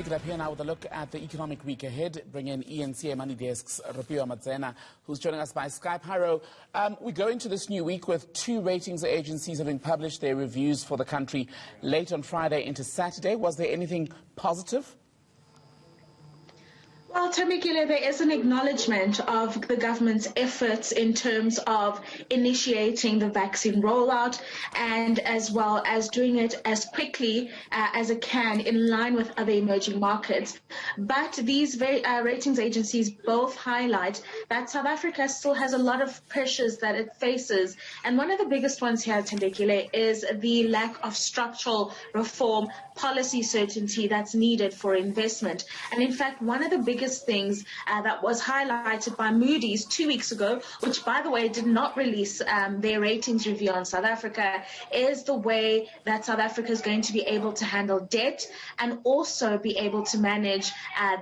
Pick it up here now with a look at the economic week ahead. Bring in eNCA Money Desk's Rofhiwa Madzena, who's joining us by Skype. Hi, we go into this new week with two ratings agencies having published their reviews for the country late on Friday into Saturday. Was there anything positive? Well, Thembekile, there is an acknowledgement of the government's efforts in terms of initiating the vaccine rollout and as well as doing it as quickly as it can in line with other emerging markets. But these ratings agencies both highlight that South Africa still has a lot of pressures that it faces. And one of the biggest ones here, Thembekile, is the lack of structural reform, policy certainty that's needed for investment. And in fact, one of the biggest things that was highlighted by Moody's 2 weeks ago, which by the way did not release their ratings review on South Africa, is the way that South Africa is going to be able to handle debt and also be able to manage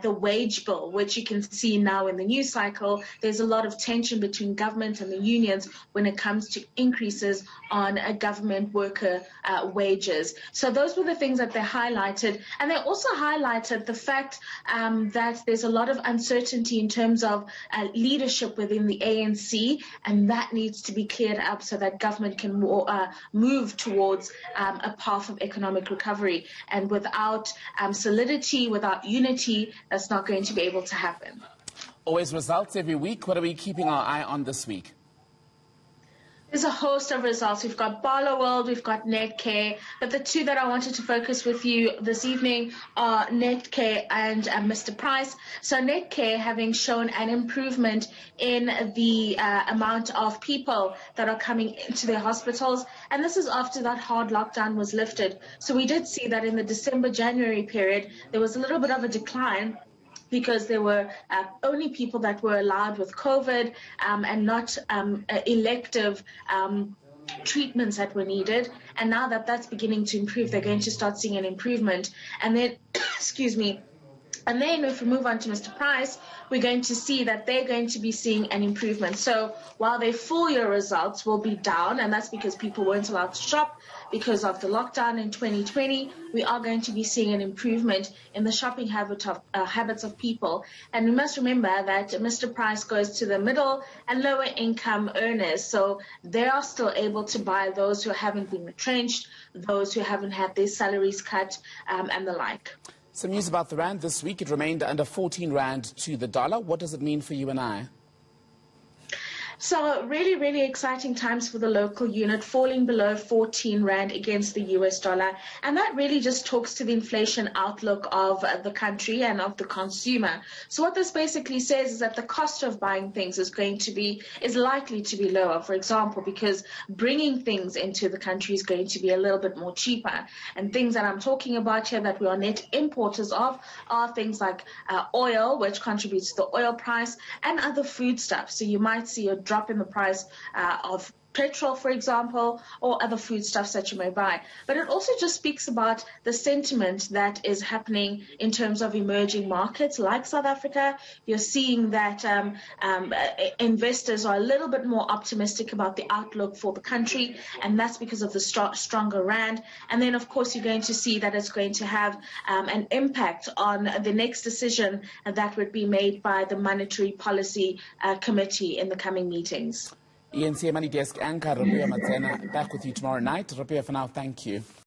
the wage bill, which you can see now in the news cycle. There's a lot of tension between government and the unions when it comes to increases on government worker wages. So those were the things that they highlighted. And they also highlighted the fact that there's a lot of uncertainty in terms of leadership within the ANC, and that needs to be cleared up so that government can move towards a path of economic recovery. And without solidity, without unity, that's not going to be able to happen. Always results every week. What are we keeping our eye on this week? There's a host of results. We've got Barloworld, we've got eNCA, but the two that I wanted to focus with you this evening are eNCA and Mr. Price. So eNCA having shown an improvement in the amount of people that are coming into their hospitals, and this is after that hard lockdown was lifted. So we did see that in the December-January period, there was a little bit of a decline, because there were only people that were allowed with COVID and not elective treatments that were needed. And now that that's beginning to improve, they're going to start seeing an improvement. And then, excuse me, and then if we move on to Mr. Price, we're going to see that they're going to be seeing an improvement. So while their full year results will be down, and that's because people weren't allowed to shop because of the lockdown in 2020, we are going to be seeing an improvement in the shopping habits of people. And we must remember that Mr. Price goes to the middle and lower income earners. So they are still able to buy, those who haven't been retrenched, those who haven't had their salaries cut, and the like. Some news about the rand this week. It remained under 14 rand to the dollar. What does it mean for you and I? So really, really exciting times for the local unit, falling below 14 rand against the US dollar. And that really just talks to the inflation outlook of the country and of the consumer. So what this basically says is that the cost of buying things is likely to be lower, for example, because bringing things into the country is going to be a little bit more cheaper. And things that I'm talking about here that we are net importers of are things like oil, which contributes to the oil price, and other foodstuffs. So you might see a drop in the price of petrol, for example, or other foodstuffs that you may buy. But it also just speaks about the sentiment that is happening in terms of emerging markets like South Africa. You're seeing that investors are a little bit more optimistic about the outlook for the country, and that's because of the stronger rand. And then, of course, you're going to see that it's going to have an impact on the next decision that would be made by the Monetary Policy Committee in the coming meetings. eNCA Money Desk anchor Rofhiwa Madzena back with you tomorrow night. Rofhiwa, for now, thank you.